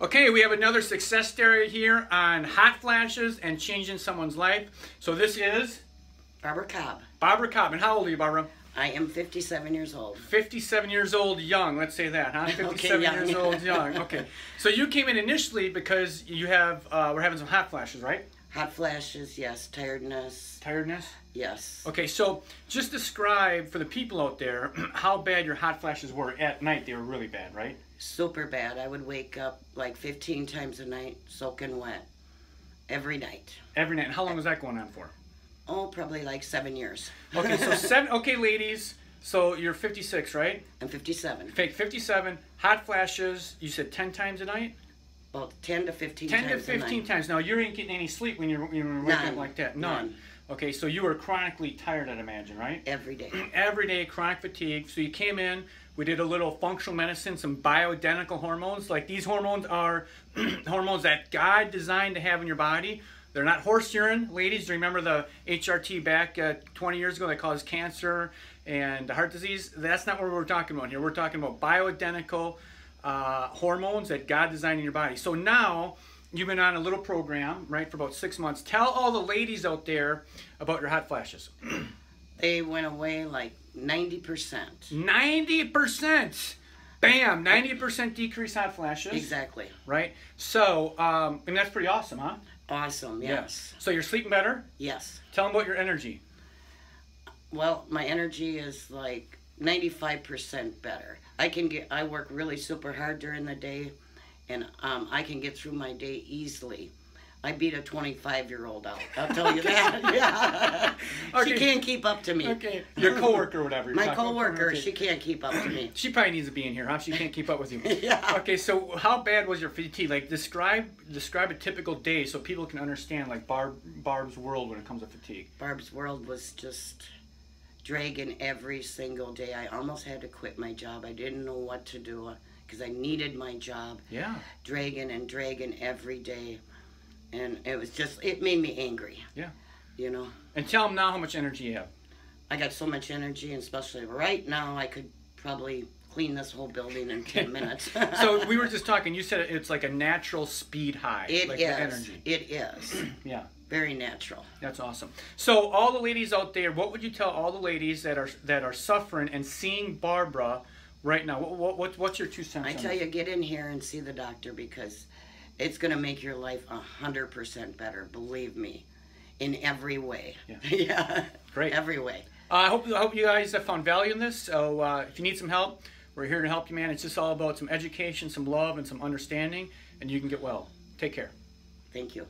Okay, we have another success story here on hot flashes and changing someone's life. So this is Barbara Cobb. Barbara Cobb. And how old are you, Barbara? I am 57 years old. 57 years old, young. Let's say that, huh? 57 Okay, years old, young. Okay. So you came in initially because you were having some hot flashes, right? Hot flashes, yes. Tiredness. Tiredness? Yes. Okay, so just describe for the people out there how bad your hot flashes were at night. They were really bad, right? Super bad. I would wake up like 15 times a night, soaking wet. Every night. Every night. And how long was that going on for? Oh, probably like 7 years. Okay, so okay, ladies. So you're 56, right? I'm 57. Fake 57. Hot flashes. You said 10 times a night. Well, 10 to 15 10 times to 15 times. Now you ain't getting any sleep when you're waking up like that. None. Okay, so you were chronically tired, I'd imagine, right? Every day. Every day, chronic fatigue. So you came in. We did a little functional medicine, some bioidentical hormones. Like these hormones are hormones that God designed to have in your body. They're not horse urine. Ladies, do you remember the HRT back 20 years ago that caused cancer and heart disease? That's not what we're talking about here. We're talking about bioidentical hormones that God designed in your body. So now you've been on a little program, right, for about 6 months. Tell all the ladies out there about your hot flashes. They went away like 90%. 90%! Bam! 90% decrease hot flashes. Exactly. Right? So, and that's pretty awesome, huh? Awesome, yes. Yeah. So you're sleeping better? Yes. Tell them about your energy. Well, my energy is like 95% better. I work really super hard during the day, and I can get through my day easily. I beat a 25-year-old out. I'll tell you that. Yeah. Okay. She can't keep up to me. Okay. Your coworker or whatever. My coworker, she can't keep up to me. She probably needs to be in here, huh? She can't keep up with you. Yeah. Okay, so how bad was your fatigue? Like describe a typical day so people can understand like Barb's world when it comes to fatigue. Barb's world was just dragging every single day. I almost had to quit my job. I didn't know what to do because I needed my job. Yeah. Dragging and dragging every day. And it was just, it made me angry. Yeah. You know. And tell them now how much energy you have. I got so much energy, and especially right now, I could probably clean this whole building in 10 minutes. So we were just talking, you said it's like a natural speed high. It like is. The energy. It is. Yeah. Very natural. That's awesome. So all the ladies out there, what would you tell all the ladies that are suffering and seeing Barbara right now? What's your 2 cents? I tell you, get in here and see the doctor because it's going to make your life 100% better. Believe me, in every way. Yeah. Yeah. Great. Every way. I hope you guys have found value in this. So if you need some help, we're here to help you, man. It's just all about some education, some love, and some understanding, and you can get well. Take care. Thank you.